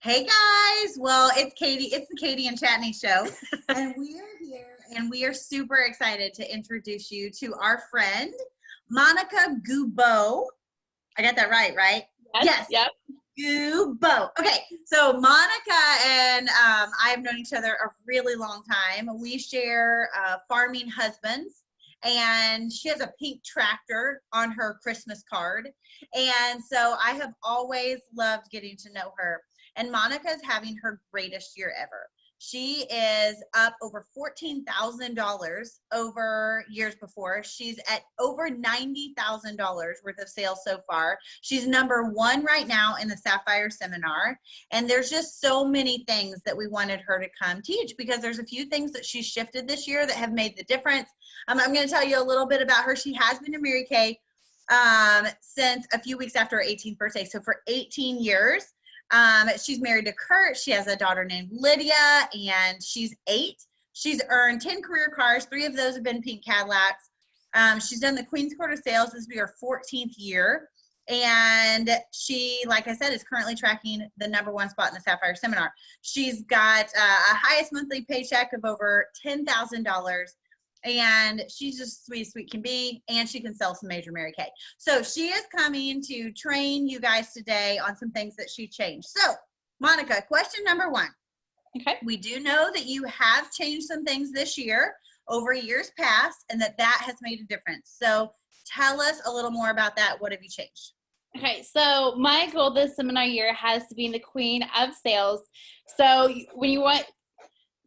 Hey guys, well, it's Katie. It's the Katie and Chatney show, and we are here, and we are super excited to introduce you to our friend, Monica Goubeaux. I got that right? Yes. Yep. Goubeaux. Okay, so Monica and I have known each other a really long time. We share farming husbands, and she has a pink tractor on her Christmas card. And so I have always loved getting to know her. And Monica is having her greatest year ever. She is up over $14,000 over years before. She's at over $90,000 worth of sales so far. She's #1 right now in the Sapphire seminar. And there's just so many things that we wanted her to come teach, because there's a few things that she's shifted this year that have made the difference. I'm going to tell you a little bit about her. She has been to Mary Kay since a few weeks after her 18th birthday. So for 18 years. She's married to Kurt. She has a daughter named Lydia, and she's 8. She's earned 10 career cars. 3 of those have been pink Cadillacs. She's done the Queen's Court of Sales. This will be her 14th year. And she, like I said, is currently tracking the #1 spot in the Sapphire Seminar. She's got a highest monthly paycheck of over $10,000. And she's just sweet as sweet can be, and she can sell some major Mary Kay. So she is coming to train you guys today on some things that she changed. So Monica, question #1. Okay. We do know that you have changed some things this year over years past, and that has made a difference. So tell us a little more about that. What have you changed? Okay, so my goal this seminar year has to be the queen of sales. So when you want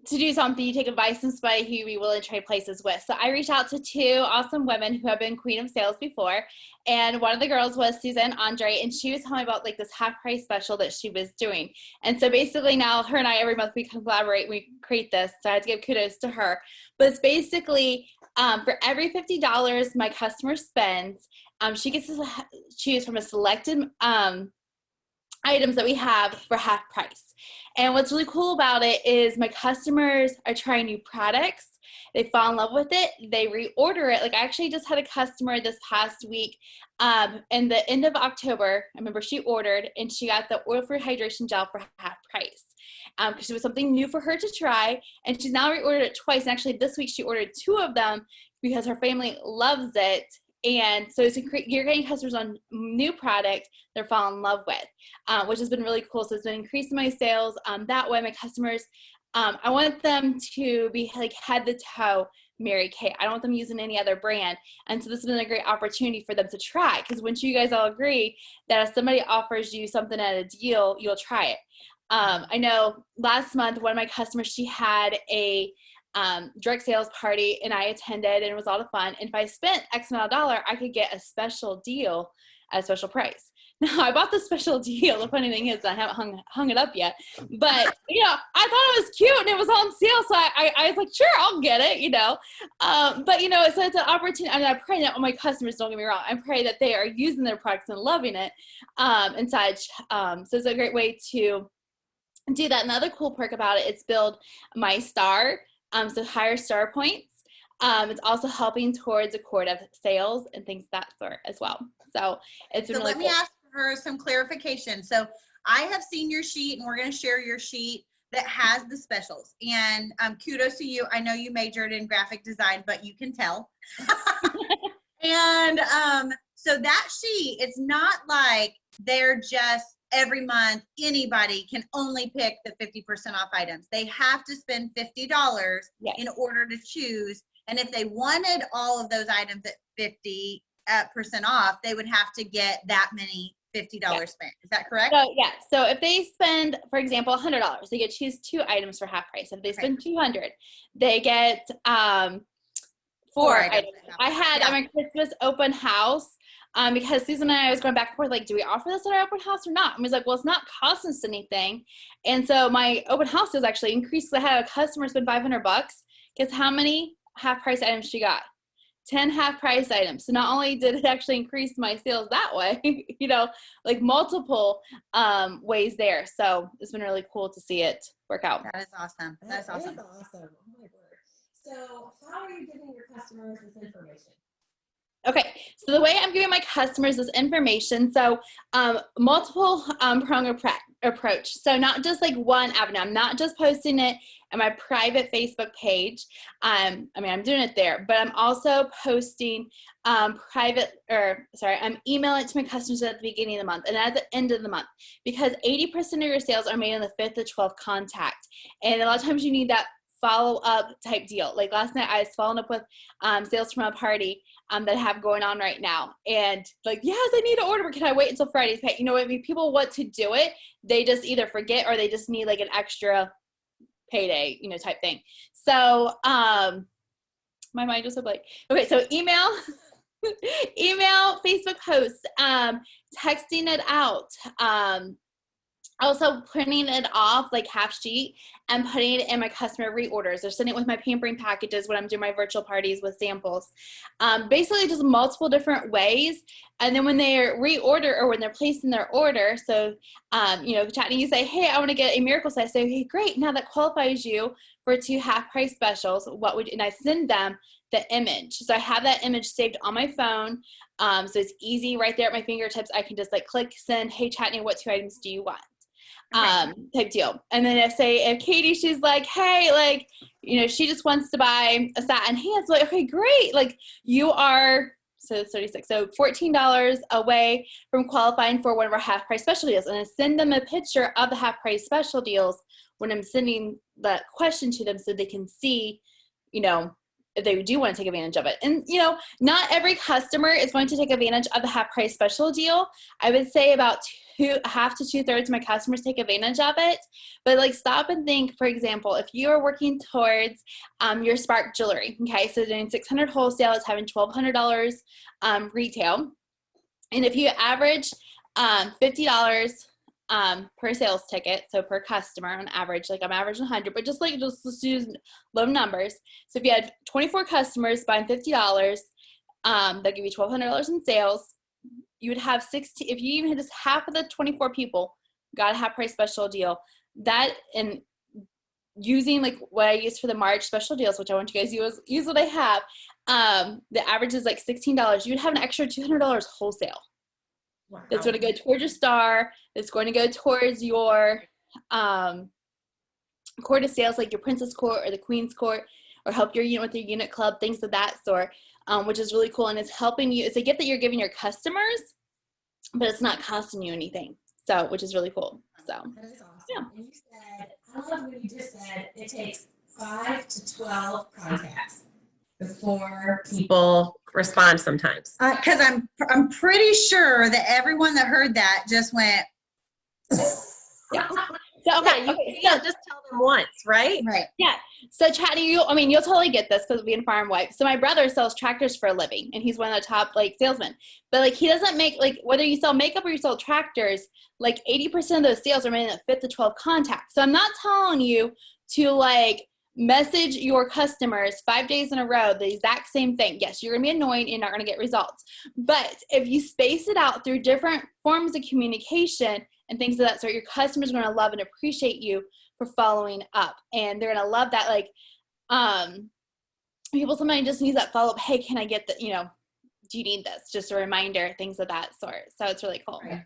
to do something, you take advice from somebody who you be willing to trade places with. So I reached out to 2 awesome women who have been queen of sales before, and one of the girls was Susan Andre, and she was telling me about like this half price special that she was doing. And so basically now her and I, every month we collaborate, we create this. So I had to give kudos to her. But it's basically for every $50 my customer spends, she gets to choose from a selected items that we have for half price. And what's really cool about it is my customers are trying new products. They fall in love with it. They reorder it. Like I actually just had a customer this past week in the end of October. I remember she ordered and she got the oil-free hydration gel for half price because it was something new for her to try. And she's now reordered it twice. And actually this week she ordered 2 of them because her family loves it. And so you're getting customers on new product they're falling in love with, which has been really cool. So it's been increasing my sales. That way my customers, I want them to be like head to toe Mary Kay. I don't want them using any other brand. And so this has been a great opportunity for them to try, because once you guys all agree that if somebody offers you something at a deal, you'll try it. I know last month, one of my customers, she had a direct sales party and I attended, and it was a lot of fun. And if I spent X amount of dollar, I could get a special deal at a special price. Now I bought the special deal. The funny thing is I haven't hung it up yet, but you know, I thought it was cute and it was on sale. So I was like, sure, I'll get it, you know? But you know, so it's an opportunity. I mean, I pray that all my customers, don't get me wrong, I pray that they are using their products and loving it, and such. So it's a great way to do that. Another cool perk about it, it's build my star. So higher star points. It's also helping towards a quart of sales and things of that sort as well. So it's been really cool. Let me ask for some clarification. So I have seen your sheet, and we're going to share your sheet that has the specials. And kudos to you. I know you majored in graphic design, but you can tell. And so that sheet, it's not like they're just every month anybody can only pick the 50% off items. They have to spend $50 in order to choose. And if they wanted all of those items at 50% off, they would have to get that many $50 spent. Is that correct? So yeah. So if they spend, for example, $100, they get to choose 2 items for half price. If they spend $200, they get 4 items. I had at my Christmas open house. Because Susan and I was going back and forth, like, do we offer this at our open house or not? And we was like, well, it's not costing us anything. And so my open house was actually increased. I had a customer spend $500. Guess how many half price items she got? 10 half price items. So not only did it actually increase my sales that way, you know, like multiple ways there. So it's been really cool to see it work out. That is awesome. That's awesome. That is awesome. Oh my word. So how are you giving your customers this information? Okay, so the way I'm giving my customers this information, so multiple prong approach. So not just like one avenue. I'm not just posting it on my private Facebook page. I mean, I'm doing it there, but I'm also posting I'm emailing it to my customers at the beginning of the month and at the end of the month, because 80% of your sales are made on the 5th to 12th contact. And a lot of times you need that follow-up type deal. Like last night I was following up with sales from a party that I have going on right now, and like, yes, I need to order, but can I wait until Friday to pay? You know what I mean? People want to do it, they just either forget or they just need like an extra payday, you know, type thing. So my mind just went like, okay, so email Facebook posts, texting it out, also printing it off like half sheet and putting it in my customer reorders, or sending it with my pampering packages when I'm doing my virtual parties with samples. Basically just multiple different ways. And then when they reorder or when they're placing their order, so, you know, Chatney, you say, hey, I want to get a miracle size. I say, hey, great. Now that qualifies you for 2 half price specials. And I send them the image. So I have that image saved on my phone. So it's easy right there at my fingertips. I can just like click send, hey, Chatney, what 2 items do you want? Type deal. And then if Katie, she's like, hey, like, you know, she just wants to buy a satin hands, like, okay, great. Like you are, so it's 36. So $14 away from qualifying for one of our half price special deals. And I send them a picture of the half price special deals when I'm sending the question to them so they can see, you know, if they do want to take advantage of it. And, you know, not every customer is going to take advantage of the half price special deal. I would say about half to 2/3 of my customers take advantage of it. But like, stop and think, for example, if you are working towards your Spark jewelry, okay, so doing $600 wholesale, it's having $1,200 retail. And if you average $50 per sales ticket, so per customer on average, like I'm averaging 100, but just let's use low numbers. So if you had 24 customers buying $50, they'll give you $1,200 in sales. You would have 60, if you even had just half of the 24 people got a half price special deal, that, and using like what I use for the March special deals, which I want you guys to use what I have, the average is like $16. You would have an extra $200 wholesale. Wow. That's going to go towards your star. It's going to go towards your court of sales, like your princess court or the queen's court, or help your unit with your unit club, things of that sort, which is really cool. And it's helping you. It's a gift that you're giving your customers, but it's not costing you anything. So, which is really cool. So, that is awesome. Yeah. And you said, I love what you just said, it takes 5 to 12 contacts before people respond sometimes. Because I'm pretty sure that everyone that heard that just went. Yeah. So, okay, you can't just tell them once, right? Right. Yeah. So Chatney, you'll totally get this because being farm wife. So my brother sells tractors for a living, and he's one of the top like salesmen. But like, he doesn't make, like, whether you sell makeup or you sell tractors, like 80% of those sales are made in the 5th to 12th contact. So I'm not telling you to like message your customers 5 days in a row the exact same thing. Yes, you're gonna be annoying, you're not gonna get results. But if you space it out through different forms of communication and things of that sort, your customers are gonna love and appreciate you for following up. And they're gonna love that, like, people sometimes just need that follow-up, hey, can I get the, you know, do you need this? Just a reminder, things of that sort. So it's really cool. Right.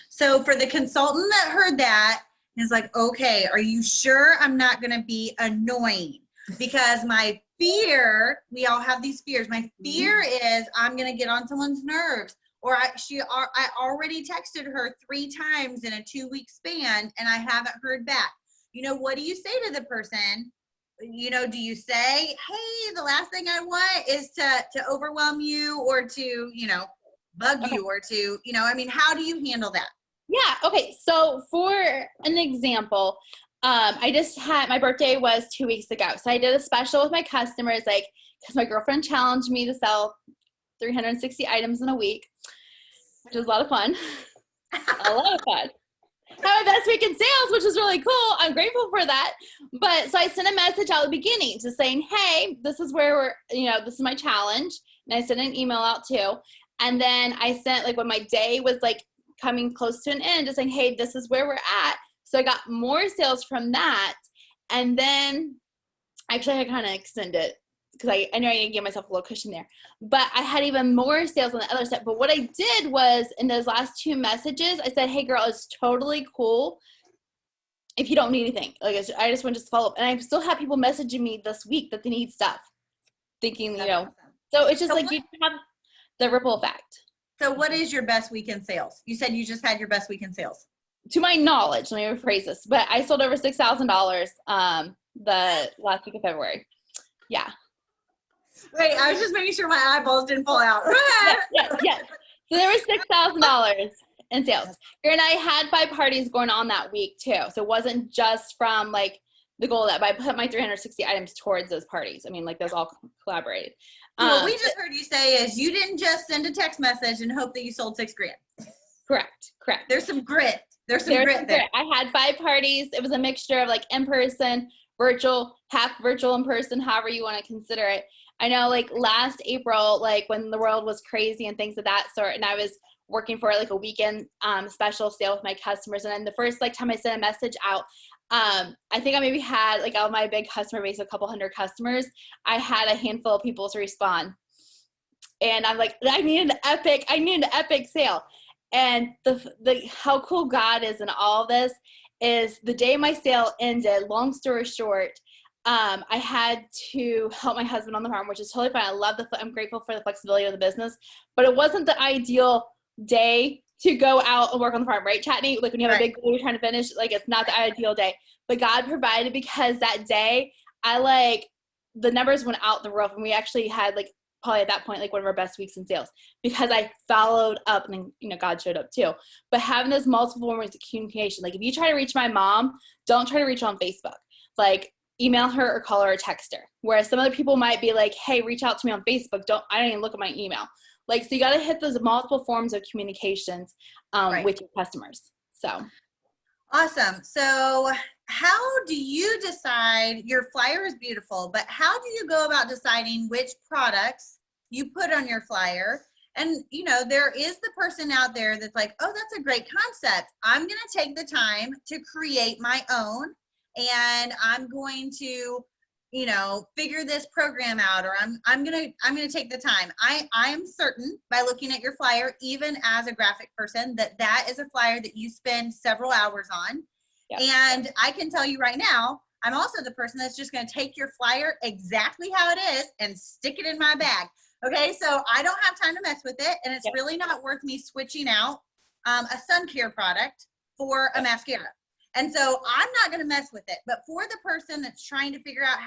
So for the consultant that heard that, is like, okay, are you sure I'm not gonna be annoying? Because my fear, we all have these fears. My fear is I'm gonna get on someone's nerves. Or I already texted her 3 times in a 2-week span and I haven't heard back. You know, what do you say to the person? You know, do you say, hey, the last thing I want is to overwhelm you, or to, you know, bug you, or to, you know, I mean, how do you handle that? Yeah. Okay. So for an example, I just had, my birthday was 2 weeks ago. So I did a special with my customers, like, because my girlfriend challenged me to sell 360 items in a week, which was a lot of fun. A lot of fun. Had my best week in sales, which is really cool. I'm grateful for that. But so I sent a message out at the beginning just saying, hey, this is where we're, you know, this is my challenge. And I sent an email out too. And then I sent, like, when my day was like coming close to an end, just saying, hey, this is where we're at. So I got more sales from that. And then actually I kind of extended because I know I need to give myself a little cushion there. But I had even more sales on the other side. But what I did was in those last 2 messages, I said, hey, girl, it's totally cool if you don't need anything. Like, I just want to just follow up. And I still have people messaging me this week that they need stuff, thinking, That's you know. awesome. So it's just So like what- you have the ripple effect. So what is your best week in sales? You said you just had your best week in sales. To my knowledge, let me rephrase this, but I sold over $6,000 the last week of February. Yeah. Wait, I was just making sure my eyeballs didn't fall out. Yes. So there was $6,000 in sales. And I had 5 parties going on that week too. So it wasn't just from like the goal that, but I put my 360 items towards those parties. I mean, like those all collaborated. So what we just heard you say is you didn't just send a text message and hope that you sold $6 grand. Correct. There's some grit. There's some grit there. I had 5 parties. It was a mixture of like in-person, virtual, half virtual in person, however you want to consider it. I know like last April, like when the world was crazy and things of that sort, and I was working for like a weekend special sale with my customers. And then the first like time I sent a message out, I think I maybe had like out of my big customer base, a couple hundred customers, I had a handful of people to respond. And I'm like, I need an epic sale. And the how cool God is in all of this is the day my sale ended, long story short, I had to help my husband on the farm, which is totally fine. I'm grateful for the flexibility of the business, but it wasn't the ideal day to go out and work on the farm, right, Chatney? Like when you have a big goal you're trying to finish, like it's not the ideal day. But God provided, because that day the numbers went out the roof, and we actually had like probably at that point like one of our best weeks in sales, because I followed up, and then, you know, God showed up too. But having those multiple forms of communication, like if you try to reach my mom, don't try to reach her on Facebook. Like email her or call her or text her. Whereas some other people might be like, hey, reach out to me on Facebook. I don't even look at my email. Like, so you got to hit those multiple forms of communications with your customers. So. Awesome. So how do you decide, your flyer is beautiful, but how do you go about deciding which products you put on your flyer? And, you know, there is the person out there that's like, oh, that's a great concept. I'm going to take the time to create my own, and I'm going to, you know, figure this program out, or I'm going to take the time. I am certain by looking at your flyer, even as a graphic person, that is a flyer that you spend several hours on. Yep. And I can tell you right now, I'm also the person that's just going to take your flyer exactly how it is and stick it in my bag. Okay. So I don't have time to mess with it. And it's really not worth me switching out a sun care product for a mascara. And so I'm not going to mess with it. But for the person that's trying to figure out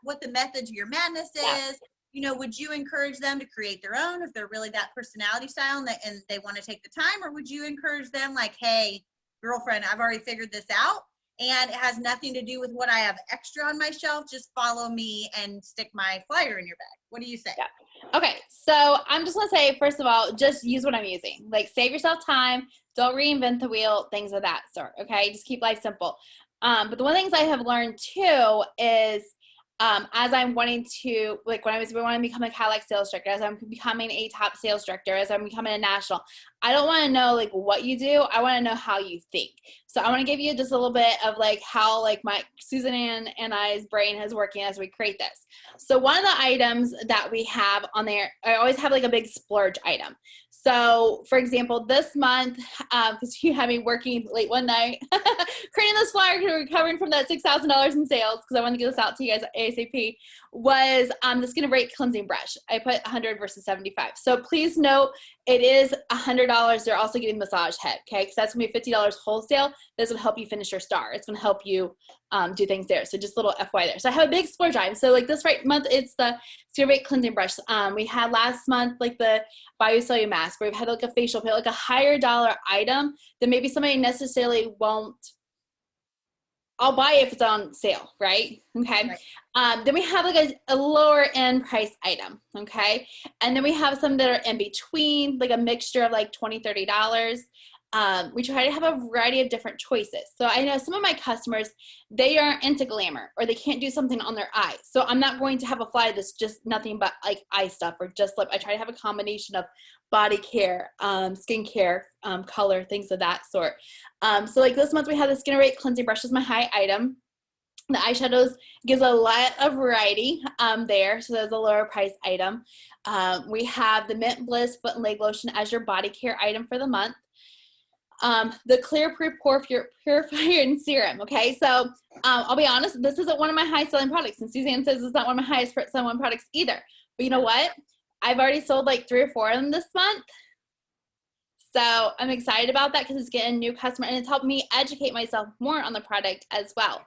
what the method of your madness is, you know, would you encourage them to create their own if they're really that personality style and they want to take the time? Or would you encourage them like, hey, girlfriend, I've already figured this out, and it has nothing to do with what I have extra on my shelf. Just follow me and stick my flyer in your bag. What do you say? Yeah. Okay, so I'm just going to say, first of all, just use what I'm using. Like, save yourself time. Don't reinvent the wheel, things of that sort, okay? Just keep life simple. But the one of the things I have learned, too, is as I'm wanting to, like when I was wanting to become a Cadillac sales director, as I'm becoming a top sales director, as I'm becoming a national, I don't want to know like what you do. I want to know how you think. So I want to give you just a little bit of like how like my Susan and I's brain is working as we create this. So one of the items that we have on there, I always have like a big splurge item. So for example, this month, because you had me working late one night, creating this flyer, recovering from that $6,000 in sales, because I want to get this out to you guys ASAP, was the Skin and Break cleansing brush. I put 100 versus 75. So please note, it is $100. They're also getting massage head, okay? Because that's going to be $50 wholesale. That's going to help you finish your star. It's going to help you do things there. So just a little FY there. So I have a big splurge item. So like this month, it's the Skin and Break cleansing brush. We had last month like the Biocellular mask, where we've had like a facial pit, like a higher dollar item that maybe somebody necessarily won't. I'll buy it if it's on sale, right? Okay. Right. Then we have like a lower end price item, okay? And then we have some that are in between, like a mixture of like $20, $30. We try to have a variety of different choices. So I know some of my customers, they are into glamour, or they can't do something on their eyes. So I'm not going to have a flyer that's just nothing but like eye stuff or just lip. I try to have a combination of body care, skincare, color, things of that sort. So like this month we have the Skin and Break cleansing brush is my high item. The eyeshadows gives a lot of variety there, so there's a lower price item. We have the Mint Bliss Foot and Leg Lotion as your body care item for the month. The Clear Purifier and Serum, okay? So I'll be honest, this isn't one of my high selling products, and Suzanne says it's not one of my highest selling products either. But you know what? I've already sold like 3 or 4 of them this month. So I'm excited about that because it's getting new customer, and it's helped me educate myself more on the product as well.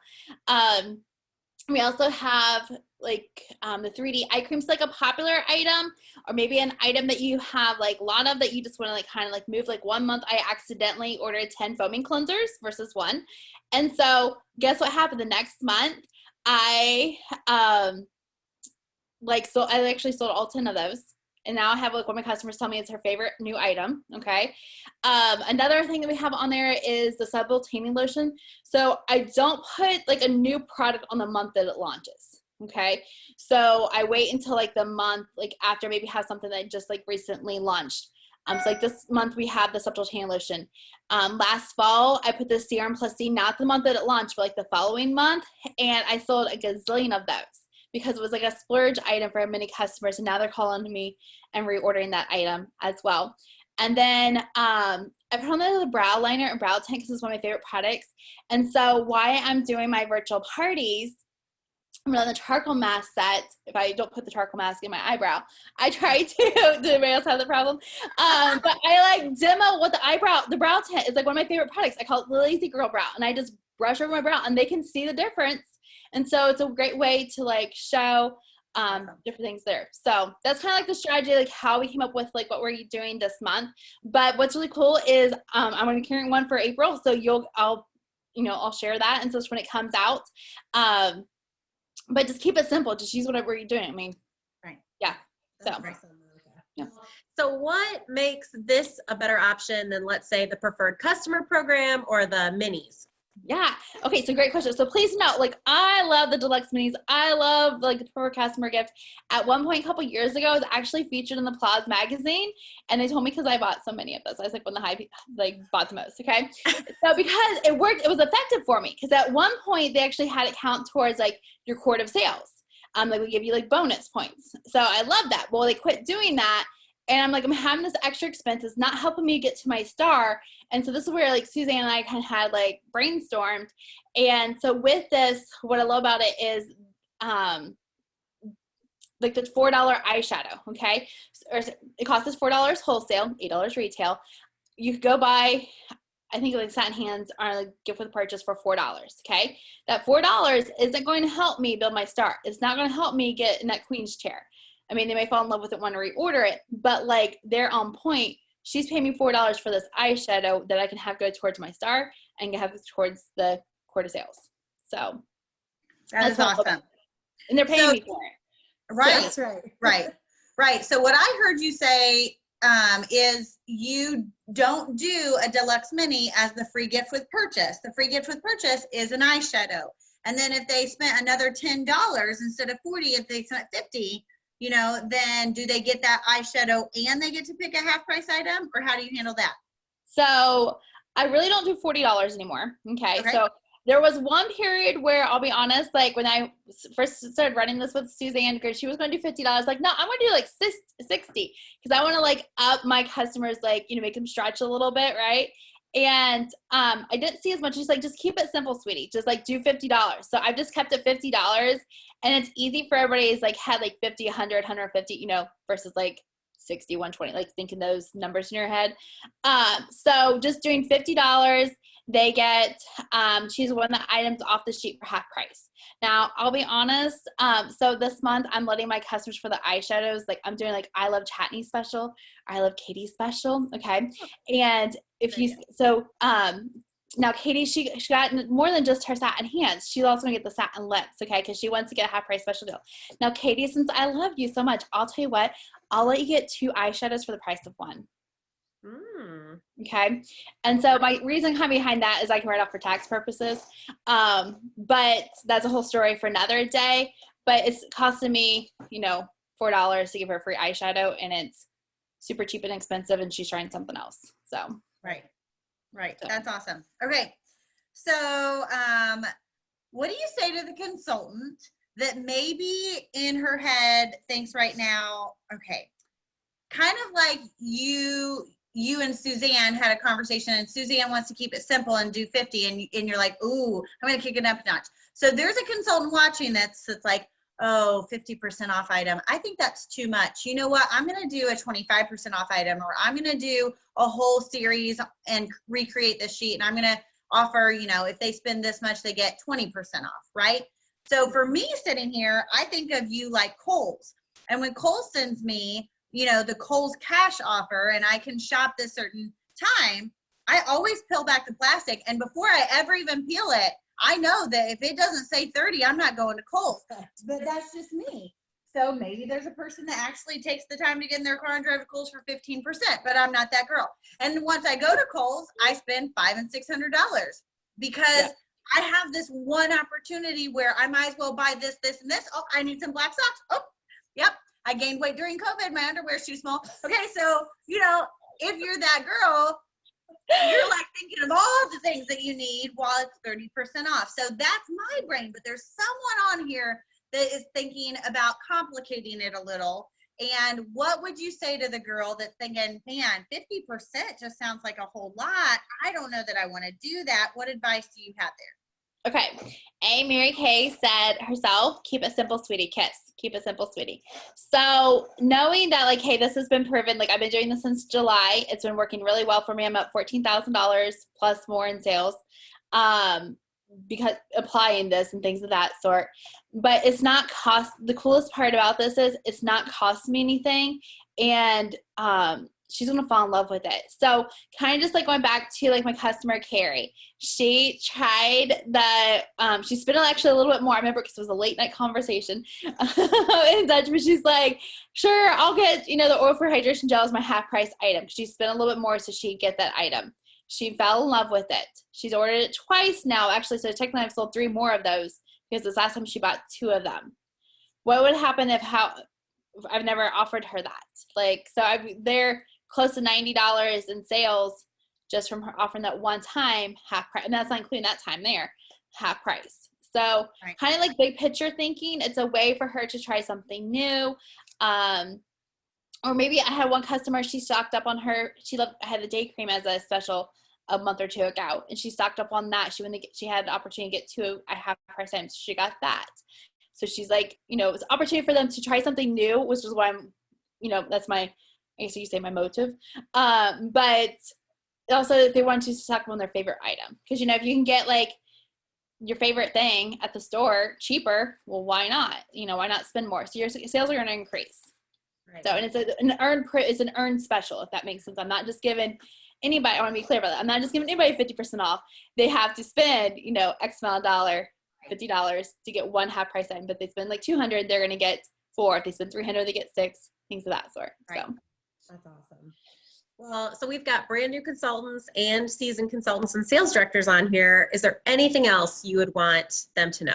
We also have like the 3D eye cream's like a popular item, or maybe an item that you have like a lot of that you just want to like kind of like move. Like one month I accidentally ordered 10 foaming cleansers versus 1. And so guess what happened the next month? I actually sold all 10 of those. And now I have like one of my customers tell me it's her favorite new item, okay? Another thing that we have on there is the Subtle Tanning Lotion. So I don't put like a new product on the month that it launches, okay? So I wait until like the month, like after maybe have something that just like recently launched. So like this month we have the Subtle Tanning Lotion. Last fall, I put the Serum Plus C, not the month that it launched, but like the following month, and I sold a gazillion of those, because it was like a splurge item for many customers, and now they're calling to me and reordering that item as well. And then I put on the brow liner and brow tint because it's one of my favorite products. And so why I'm doing my virtual parties, I'm on the charcoal mask set. If I don't put the charcoal mask in my eyebrow, I try to. Does anybody else have the problem? But I like demo what the brow tint is like one of my favorite products. I call it the lazy girl brow, and I just brush over my brow and they can see the difference. And so it's a great way to like show different things there. So that's kind of like the strategy, like how we came up with like what we're doing this month. But what's really cool is I'm going to be carrying one for April. So I'll share that. And so it's when it comes out. But just keep it simple. Just use whatever you're doing. I mean, right. Yeah. So. Awesome, Yeah. So what makes this a better option than, let's say, the preferred customer program or the minis? Yeah. Okay. So great question. So please note, like, I love the Deluxe Minis. I love like the preferred customer gift. At one point, a couple years ago, I was actually featured in the Plaza magazine, and they told me because I bought so many of those. I was like one of the bought the most. Okay. So because it worked, it was effective for me. Because at one point, they actually had it count towards like your quart of sales. Like we give you like bonus points. So I love that. Well, they quit doing that. And I'm like, I'm having this extra expense. It's not helping me get to my star. And so this is where like Suzanne and I kind of had like brainstormed. And so with this, what I love about it is like the $4 eyeshadow, okay? It costs us $4 wholesale, $8 retail. You could go buy, I think like Satin Hands are like gift with purchase for $4, okay? That $4 isn't going to help me build my star. It's not going to help me get in that queen's chair. I mean, they may fall in love with it, want to reorder it, but like they're on point. She's paying me $4 for this eyeshadow that I can have go towards my star and have towards the quarter sales. So that's awesome. And they're paying me for it. Right. That's right. Right. So what I heard you say is you don't do a Deluxe Mini as the free gift with purchase. The free gift with purchase is an eyeshadow. And then if they spent another $10 instead of $40, if they spent $50, then do they get that eyeshadow and they get to pick a half price item, or how do you handle that? So I really don't do $40 anymore. Okay. So there was one period where I'll be honest, like when I first started running this with Suzanne, because she was going to do $50, like, no, I'm going to do like 60 because I want to like up my customers, like, make them stretch a little bit. Right. And I didn't see as much. She's like, just keep it simple, sweetie. Just like do $50. So I've just kept it $50, and it's easy for everybody who's like had like 50, 100, 150, versus like 60, 120, like thinking those numbers in your head. So just doing $50, they get choose one of the items off the sheet for half price. Now, I'll be honest. So this month I'm letting my customers for the eyeshadows, like I'm doing like I love Chatney special, or I love Cadie special. Okay. And now Cadie, she got more than just her satin hands. She's also gonna get the satin lips, okay? Because she wants to get a half price special deal. Now, Cadie, since I love you so much, I'll tell you what, I'll let you get 2 eyeshadows for the price of 1. Okay. And so my reason behind that is I can write off for tax purposes. But that's a whole story for another day. But it's costing me, $4 to give her a free eyeshadow, and it's super cheap and expensive, and she's trying something else. So Right. That's awesome. Okay. So what do you say to the consultant that maybe in her head thinks right now, okay, kind of like you and Suzanne had a conversation, and Suzanne wants to keep it simple and do 50, and you're like, ooh, I'm going to kick it up a notch. So there's a consultant watching that's like, oh, 50% off item. I think that's too much. You know what? I'm going to do a 25% off item, or I'm going to do a whole series and recreate the sheet. And I'm going to offer, you know, if they spend this much, they get 20% off, right? So for me sitting here, I think of you like Kohl's. And when Kohl's sends me, you know, the Kohl's cash offer, and I can shop this certain time, I always peel back the plastic. And before I ever even peel it, I know that if it doesn't say 30, I'm not going to Kohl's. But that's just me. So maybe there's a person that actually takes the time to get in their car and drive to Kohl's for 15%, but I'm not that girl. And once I go to Kohl's, I spend $500 and $600 because I have this one opportunity where I might as well buy this, this, and this. Oh, I need some black socks. Oh, yep. I gained weight during COVID. My underwear's too small. Okay, so, you know, if you're that girl, you're like thinking of all the things that you need while it's 30% off. So that's my brain. But there's someone on here that is thinking about complicating it a little. And what would you say to the girl that's thinking, man, 50% just sounds like a whole lot. I don't know that I want to do that. What advice do you have there? Okay. Mary Kay said herself, keep it simple, sweetie, kiss. Keep it simple, sweetie. So knowing that, like, hey, this has been proven, like, I've been doing this since July. It's been working really well for me. I'm up $14,000 plus more in sales because applying this and things of that sort. But it's not the coolest part about this is it's not costing me anything. And she's going to fall in love with it. So kind of just like going back to like my customer, Carrie, she tried she spent actually a little bit more. I remember because it was a late night conversation in Dutch, but she's like, sure, I'll get, you know, the oil for hydration gel is my half price item. She spent a little bit more so she'd get that item. She fell in love with it. She's ordered it twice now, actually. So technically I've sold 3 more of those because this last time she bought 2 of them. What would happen if I've never offered her that? Like, so they're close to $90 in sales just from her offering that one time, half price. And that's not including that time there, half price. So kind of like big picture thinking, it's a way for her to try something new. Or maybe I had one customer, she stocked up on I had the day cream as a special a month or 2 ago, and she stocked up on that. She had the opportunity to get 2 at half price items. So she got that. So she's like, you know, it was an opportunity for them to try something new, which is why I'm, you know, that's my, I guess you say my motive. But also if they want to stock up on their favorite item. Because, you know, if you can get like your favorite thing at the store cheaper, well, why not? You know, why not spend more? So your sales are going to increase. Right. So, and it's an earned special, if that makes sense. I'm not just giving anybody, I want to be clear about that. I'm not just giving anybody 50% off. They have to spend, you know, X amount of dollar, $50 to get one half price item. But if they spend like $200, they're going to get 4. If they spend $300, they get 6, things of that sort. Right. So that's awesome. Well, so we've got brand new consultants and seasoned consultants and sales directors on here. Is there anything else you would want them to know?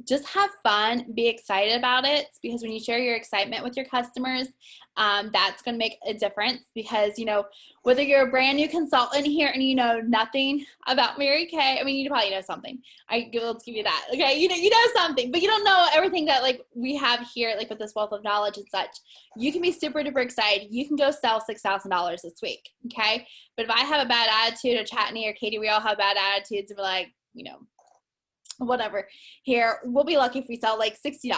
Just have fun, be excited about it, because when you share your excitement with your customers, that's going to make a difference. Because, you know, whether you're a brand new consultant here and you know nothing about Mary Kay, I mean, you probably know something. Let's give you that. Okay, you know something, but you don't know everything that like we have here, like with this wealth of knowledge and such. You can be super duper excited. You can go sell $6,000 this week. Okay, but if I have a bad attitude, or Chatney or Cadie, we all have bad attitudes, and we're like, you know, whatever here, we'll be lucky if we sell like $60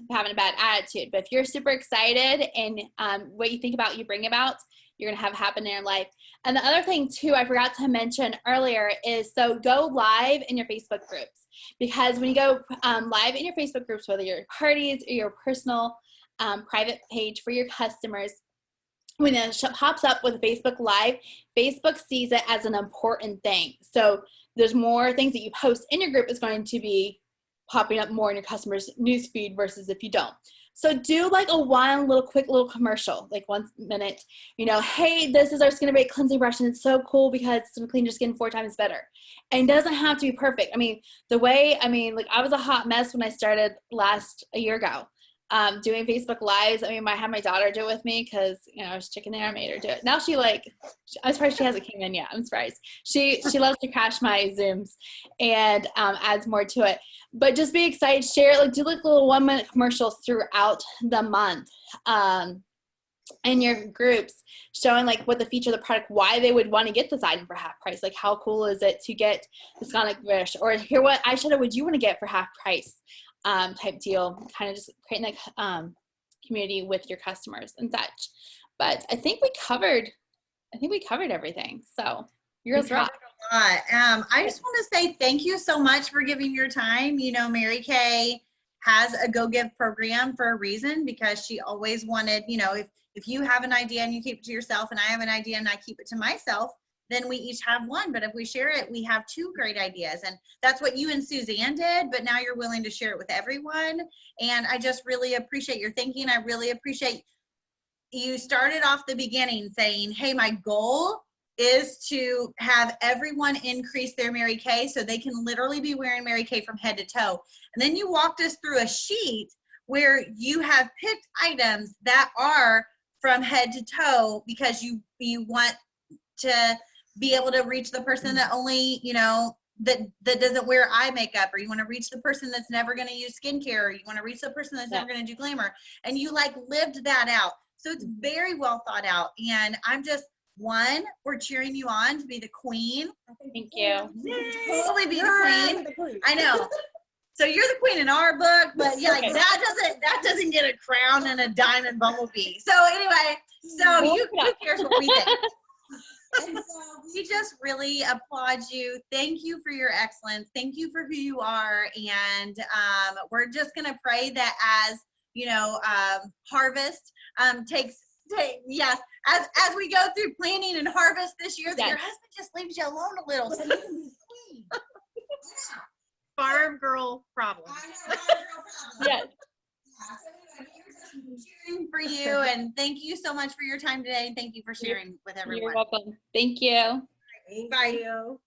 having a bad attitude. But if you're super excited and what you think about, you bring about, you're gonna have happen in your life. And the other thing too, I forgot to mention earlier is, so go live in your Facebook groups, because when you go live in your Facebook groups, whether your parties or your personal private page for your customers, when it pops up with Facebook Live, Facebook sees it as an important thing. So there's more things that you post in your group is going to be popping up more in your customers' newsfeed versus if you don't. So do like a quick little commercial, like 1 minute, you know, hey, this is our Skin and Break cleansing brush, and it's so cool because it's going to clean your skin 4 times better. And it doesn't have to be perfect. I mean, like I was a hot mess when I started a year ago. doing Facebook Lives. I mean, I had my daughter do it with me because, you know, I was chicken there. I made her do it. Now she I'm surprised she hasn't came in yet. I'm surprised. She loves to crash my Zooms and adds more to it. But just be excited, share it, do little 1-minute commercials throughout the month. In your groups, showing what the feature of the product, why they would want to get this item for half price. Like, how cool is it to get the Sonic Wish, or here, what eyeshadow would you want to get for half price, type deal. Kind of just creating that community with your customers and such. But I think we covered everything. So yours rock. A lot. I just want to say thank you so much for giving your time. You know, Mary Kay has a Go Give program for a reason, because she always wanted, you know, if you have an idea and you keep it to yourself, and I have an idea and I keep it to myself, then we each have one. But if we share it, we have 2 great ideas. And that's what you and Suzanne did, but now you're willing to share it with everyone. And I just really appreciate your thinking. I really appreciate you started off the beginning saying, hey, my goal is to have everyone increase their Mary Kay so they can literally be wearing Mary Kay from head to toe. And then you walked us through a sheet where you have picked items that are from head to toe, because you want to be able to reach the person that only, you know, that doesn't wear eye makeup, or you want to reach the person that's never going to use skincare, or you want to reach the person that's never going to do glamour, and you lived that out. So it's very well thought out. And I'm just, we're cheering you on to be the queen. Thank you. Totally be the queen. I know. So you're the queen in our book, but yeah, that doesn't get a crown and a diamond bumblebee. So anyway, so who cares what we think? And so we just really applaud you. Thank you for your excellence. Thank you for who you are. And we're just gonna pray that as you know, harvest yes, as we go through planning and harvest this year, that your husband just leaves you alone a little, so you can be queen. Farm girl problem. I know, farm girl problem. Yes. Yeah, so anyway, cheering for you, and thank you so much for your time today, and thank you for sharing with everyone. You're welcome. Thank you. Bye. Thank you.